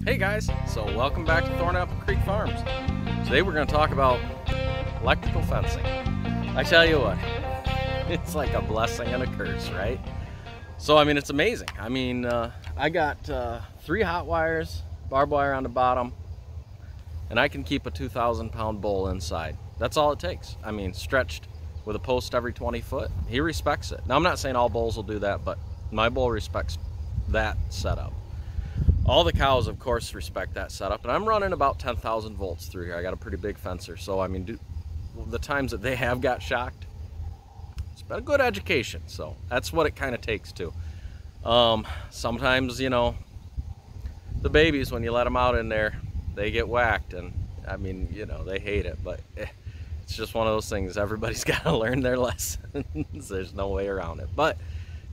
Hey guys, so welcome back to Thornapple Creek Farms. Today we're going to talk about electrical fencing. I tell you what, it's like a blessing and a curse, right? So I mean, it's amazing. I mean, I got 3 hot wires, barbed wire on the bottom, and I can keep a 2,000-pound bull inside. That's all it takes. I mean, stretched with a post every 20 foot. He respects it. Now I'm not saying all bulls will do that, but my bull respects that setup. All the cows, of course, respect that setup, and I'm running about 10,000 volts through here. I got a pretty big fencer, so I mean, the times that they have got shocked, it's been a good education. So that's what it kind of takes too. Sometimes, you know, the babies, when you let them out in there, they get whacked, and I mean, you know, they hate it, but it's just one of those things. Everybody's got to learn their lessons. There's no way around it. But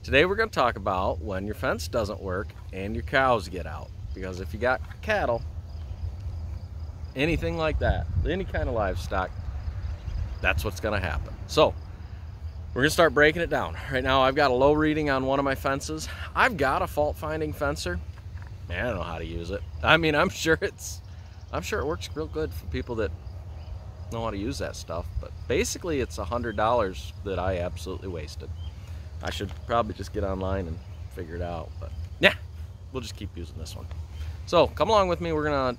today we're going to talk about when your fence doesn't work and your cows get out. Because if you got cattle, anything like that, any kind of livestock, that's what's going to happen. So we're going to start breaking it down. Right now I've got a low reading on one of my fences. I've got a fault finding fencer. Man, I don't know how to use it. I mean, I'm sure it works real good for people that know how to use that stuff. But basically it's $100 that I absolutely wasted. I should probably just get online and figure it out, but yeah, we'll just keep using this one. So come along with me. We're gonna,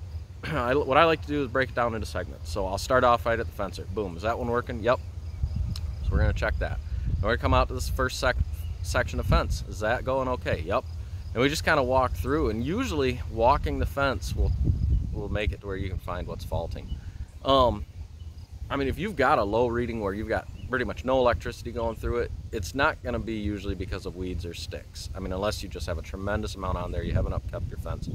what I like to do is break it down into segments. So I'll start off right at the fencer. Boom, is that one working? Yep. So we're gonna check that. Then we're gonna come out to this first section of fence. Is that going okay? Yep. And we just kind of walk through, and usually walking the fence will make it to where you can find what's faulting. I mean, if you've got a low reading where you've got pretty much no electricity going through it, it's not going to be usually because of weeds or sticks. I mean, unless you just have a tremendous amount on there, you haven't upkept your fence.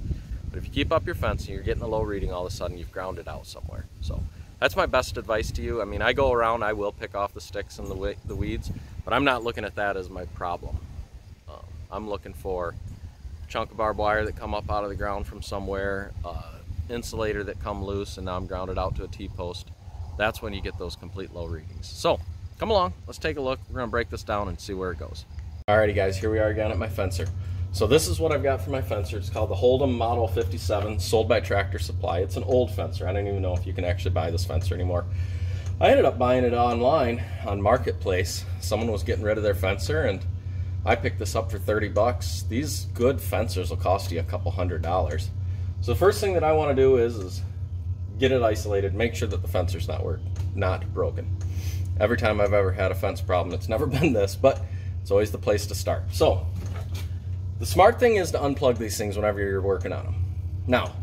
But if you keep up your fence and you're getting a low reading, all of a sudden you've ground it out somewhere. So that's my best advice to you. I mean, I go around, I will pick off the sticks and the weeds, but I'm not looking at that as my problem. I'm looking for a chunk of barbed wire that come up out of the ground from somewhere, insulator that come loose, and now I'm grounded out to a T-post. That's when you get those complete low readings. So come along, let's take a look. We're gonna break this down and see where it goes. Alrighty guys, here we are again at my fencer. So this is what I've got for my fencer. It's called the Holden Model 57, sold by Tractor Supply. It's an old fencer. I don't even know if you can actually buy this fencer anymore. I ended up buying it online on Marketplace. Someone was getting rid of their fencer and I picked this up for 30 bucks. These good fencers will cost you a couple $100. So the first thing that I wanna do is get it isolated, make sure that the fencer's not broken. Every time I've ever had a fence problem, it's never been this, but it's always the place to start. So the smart thing is to unplug these things whenever you're working on them. Now,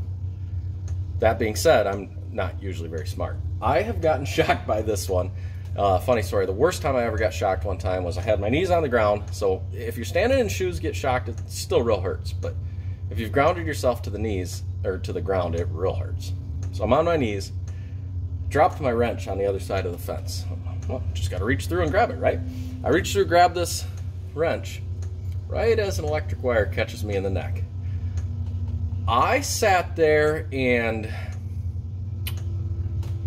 that being said, I'm not usually very smart. I have gotten shocked by this one. Funny story, the worst time I ever got shocked one time was I had my knees on the ground. So if you're standing in shoes, get shocked, it still real hurts. But if you've grounded yourself to the knees, or to the ground, it real hurts. So I'm on my knees, dropped my wrench on the other side of the fence. Well, just gotta reach through and grab it, right? I reach through, grab this wrench, right as an electric wire catches me in the neck. I sat there and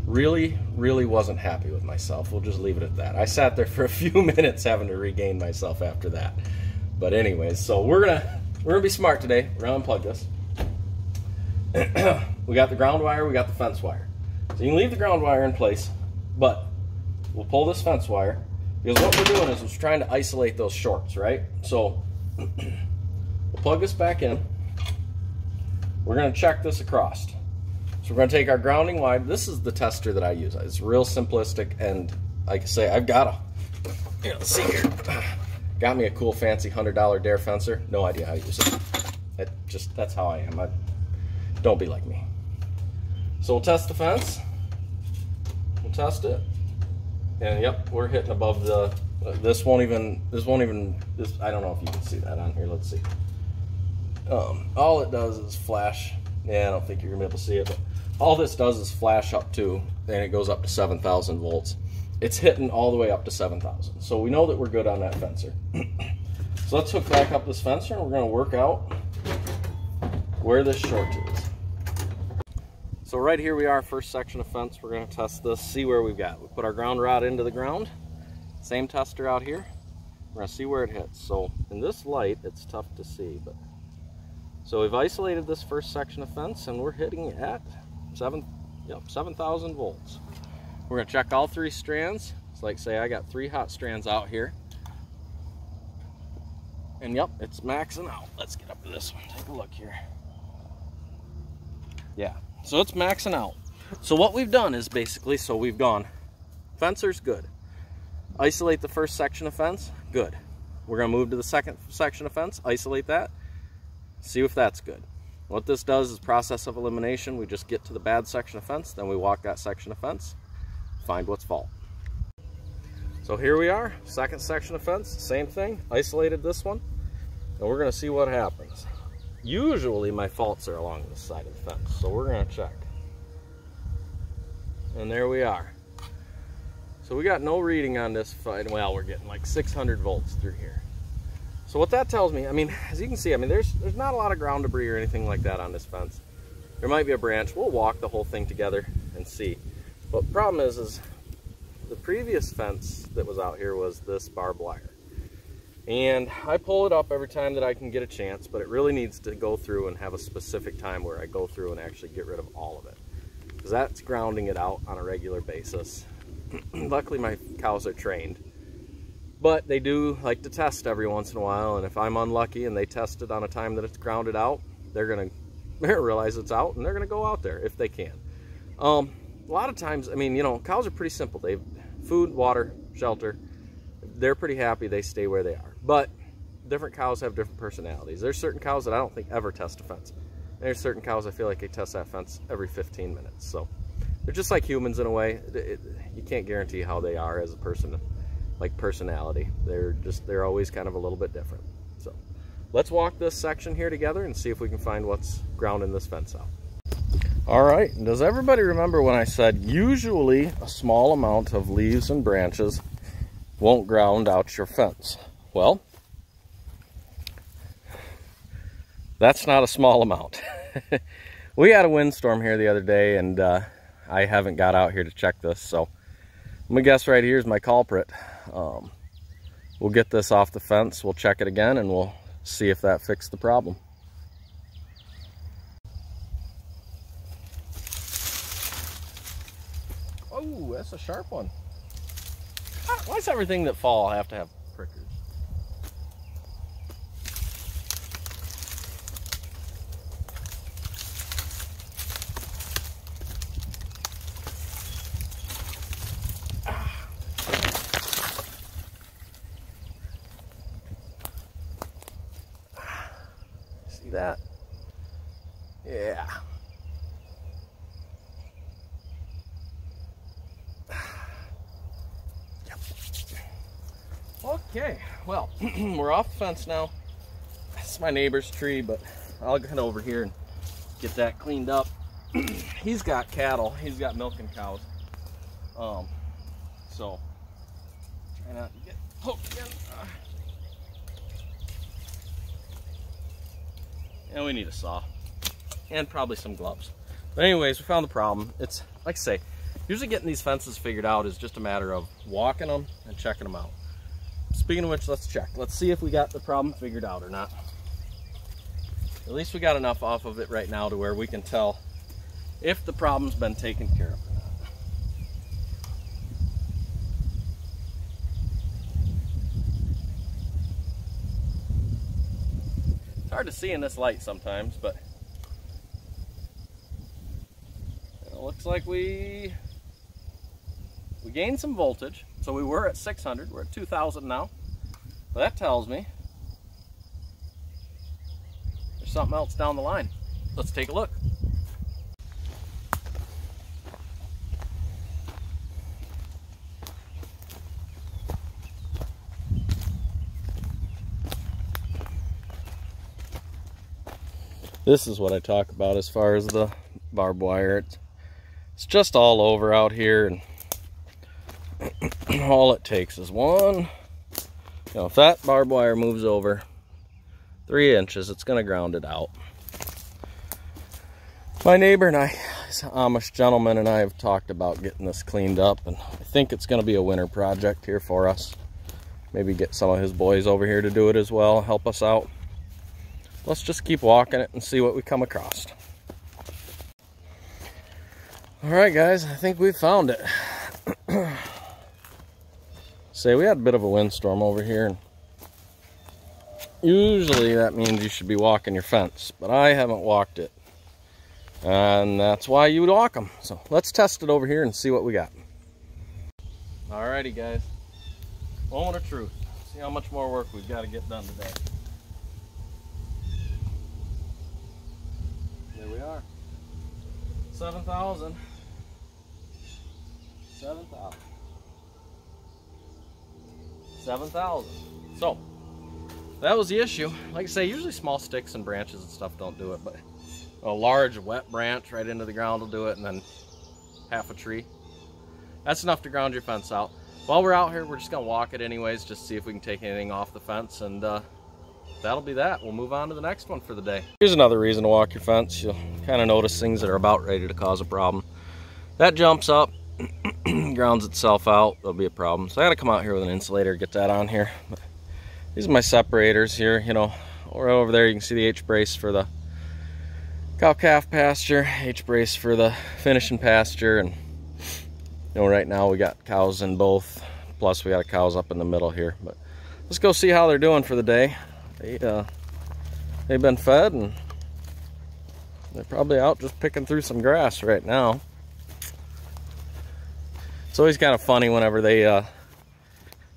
really wasn't happy with myself. We'll just leave it at that. I sat there for a few minutes having to regain myself after that. But anyways, so we're gonna be smart today. We're gonna unplug this. We got the ground wire, we got the fence wire. So you can leave the ground wire in place, but we'll pull this fence wire, because what we're doing is we're trying to isolate those shorts, right? So we'll plug this back in. We're going to check this across. So we're going to take our grounding wire. This is the tester that I use. It's real simplistic, and like I say, I've got let's see here. Got me a cool fancy $100 Dare fencer. No idea how to use it. That's how I am. Don't be like me. So we'll test the fence. We'll test it. And yep, we're hitting above the, this won't even, I don't know if you can see that on here. Let's see. All it does is flash. Yeah, I don't think you're gonna be able to see it, but all this does is flash up to, and it goes up to 7,000 volts. It's hitting all the way up to 7,000. So we know that we're good on that fencer. So let's hook back up this fencer and we're gonna work out where this short is. So right here we are, first section of fence. We're going to test this, see where we've got. We put our ground rod into the ground. Same tester out here. We're going to see where it hits. So in this light, it's tough to see, but So we've isolated this first section of fence and we're hitting at 7,000 volts. We're gonna check all 3 strands. It's like, say I got 3 hot strands out here. And yep, it's maxing out. Let's get up to this one, take a look here. Yeah, so it's maxing out. So what we've done is basically, so we've gone, fencer's good. Isolate the first section of fence, good. We're gonna move to the second section of fence, isolate that, see if that's good. What this does is process of elimination. We just get to the bad section of fence, then we walk that section of fence, find what's fault. So here we are, second section of fence, same thing, isolated this one, and we're gonna see what happens. Usually my faults are along this side of the fence, so we're gonna check. And there we are. So we got no reading on this fight. Well, we're getting like 600 volts through here. So what that tells me, I mean, as you can see, I mean, there's not a lot of ground debris or anything like that on this fence. There might be a branch. We'll walk the whole thing together and see. But the problem is the previous fence that was out here was this barbed wire. And I pull it up every time that I can get a chance, but it really needs to go through and have a specific time where I go through and actually get rid of all of it. Because that's grounding it out on a regular basis. Luckily my cows are trained, but they do like to test every once in a while, and if I'm unlucky and they test it on a time that it's grounded out, they're gonna realize it's out and they're gonna go out there if they can. A lot of times, I mean, you know, cows are pretty simple. They've food, water, shelter. They're pretty happy, they stay where they are. But different cows have different personalities. There's certain cows that I don't think ever test a fence. There's certain cows I feel like they test that fence every 15 minutes. So they're just like humans in a way. You can't guarantee how they are as a person, like personality. They're always kind of a little bit different. So let's walk this section here together and see if we can find what's grounding this fence out. All right, does everybody remember when I said usually a small amount of leaves and branches won't ground out your fence? Well, that's not a small amount. We had a windstorm here the other day, and I haven't got out here to check this, so I'm gonna guess right here is my culprit. We'll get this off the fence, we'll check it again, and we'll see if that fixed the problem. Oh, that's a sharp one. Why does everything that fall have to have prickers? See that? Yeah. Okay, well, we're off the fence now. That's my neighbor's tree, but I'll head over here and get that cleaned up. He's got cattle, he's got milking cows. So try not to get poked again. And we need a saw and probably some gloves. But anyways, we found the problem. It's like I say, usually getting these fences figured out is just a matter of walking them and checking them out. Speaking of which, let's check. Let's see if we got the problem figured out or not. At least we got enough off of it right now to where we can tell if the problem's been taken care of or not. It's hard to see in this light sometimes, but it looks like we gained some voltage. So we were at 600, we're at 2,000 now. So that tells me there's something else down the line. Let's take a look. This is what I talk about as far as the barbed wire. It's just all over out here, and all it takes is one, you know, if that barbed wire moves over 3 inches, it's going to ground it out. My neighbor and I, this Amish gentleman, and I have talked about getting this cleaned up, and I think it's going to be a winter project here for us. Maybe get some of his boys over here to do it as well, help us out. let's just keep walking it and see what we come across. All right, guys, I think we found it. Say, we had a bit of a windstorm over here, and usually that means you should be walking your fence, but I haven't walked it, and that's why you would walk them. So let's test it over here and see what we got. Alrighty, guys, moment of truth. See how much more work we've got to get done today. There we are. 7,000. 7,000. 7,000. So that was the issue. Like I say, usually small sticks and branches and stuff don't do it, but a large wet branch right into the ground will do it, and then half a tree. That's enough to ground your fence out. While we're out here, we're just gonna walk it anyways, just to see if we can take anything off the fence, and that'll be that. We'll move on to the next one for the day. Here's another reason to walk your fence. You'll kind of notice things that are about ready to cause a problem. That jumps up, grounds itself out, there'll be a problem. So I gotta come out here with an insulator, get that on here. But these are my separators here, you know, right over there you can see the H-brace for the cow-calf pasture, H-brace for the finishing pasture, and you know, right now we got cows in both, plus we got cows up in the middle here. But let's go see how they're doing for the day. They've been fed, and they're probably out just picking through some grass right now. It's always kind of funny whenever they've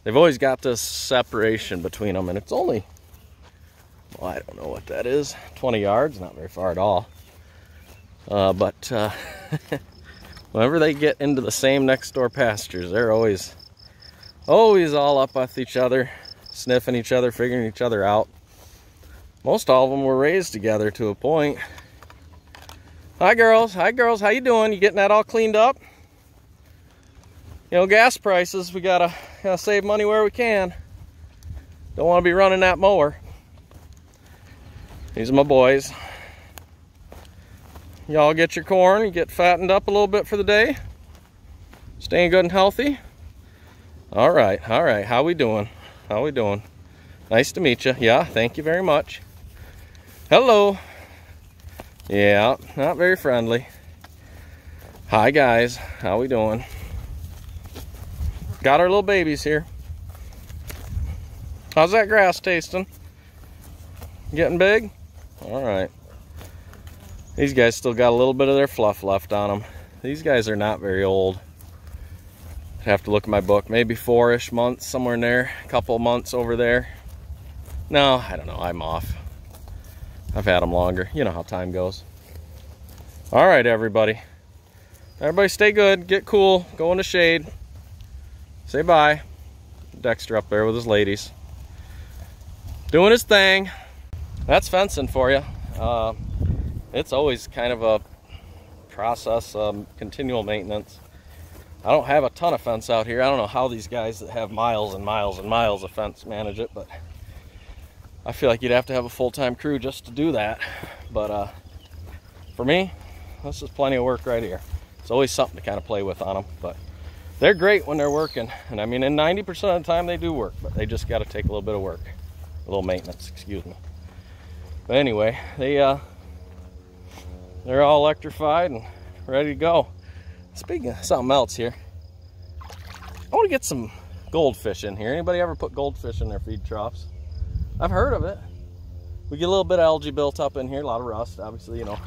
always got this separation between them, and it's only, well, I don't know what that is, 20 yards, not very far at all. But whenever they get into the same next door pastures, they're always all up with each other, sniffing each other, figuring each other out. Most all of them were raised together to a point. Hi girls, how you doing? You getting that all cleaned up? You know, gas prices, we gotta save money where we can. Don't want to be running that mower. These are my boys. Y'all get your corn, you get fattened up a little bit for the day. Staying good and healthy. All right, how we doing? How we doing? Nice to meet you. Yeah, thank you very much. Hello. Yeah, not very friendly. Hi guys, how we doing? Got our little babies here. How's that grass tasting? Getting big? All right. These guys still got a little bit of their fluff left on them. These guys are not very old. I'd have to look at my book. Maybe 4-ish months, somewhere in there. A couple months over there. No, I don't know. I'm off. I've had them longer. You know how time goes. All right, everybody. Everybody stay good. Get cool. Go in the shade. Say bye. Dexter up there with his ladies. Doing his thing. That's fencing for you. It's always kind of a process, continual maintenance. I don't have a ton of fence out here. I don't know how these guys that have miles and miles and miles of fence manage it, but I feel like you'd have to have a full-time crew just to do that. But for me, this is plenty of work right here. It's always something to kind of play with on them, but they're great when they're working. And I mean, in 90% of the time they do work, but they just got to take a little bit of work, a little maintenance, excuse me. But anyway, they're all electrified and ready to go. Speaking of something else here, I want to get some goldfish in here. Anybody ever put goldfish in their feed troughs? I've heard of it. We get a little bit of algae built up in here, a lot of rust, obviously, you know,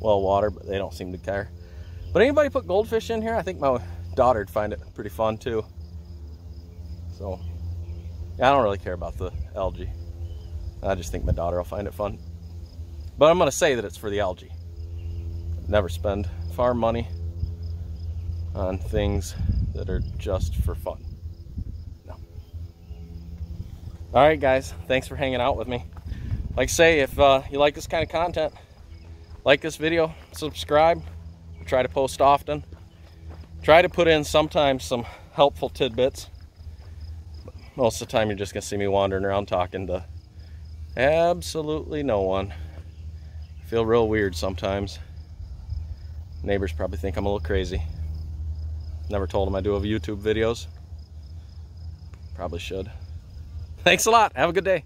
well water, but they don't seem to care. But anybody put goldfish in here? I think my daughter'd find it pretty fun too. So yeah, I don't really care about the algae. I just think my daughter will find it fun. But I'm gonna say that it's for the algae. Never spend farm money on things that are just for fun. No. All right, guys, thanks for hanging out with me. Like I say, if you like this kind of content, like this video, subscribe. I try to post often. Try to put in sometimes some helpful tidbits. But most of the time you're just gonna see me wandering around talking to absolutely no one. I feel real weird sometimes. Neighbors probably think I'm a little crazy. Never told them I do have YouTube videos. Probably should. Thanks a lot. Have a good day.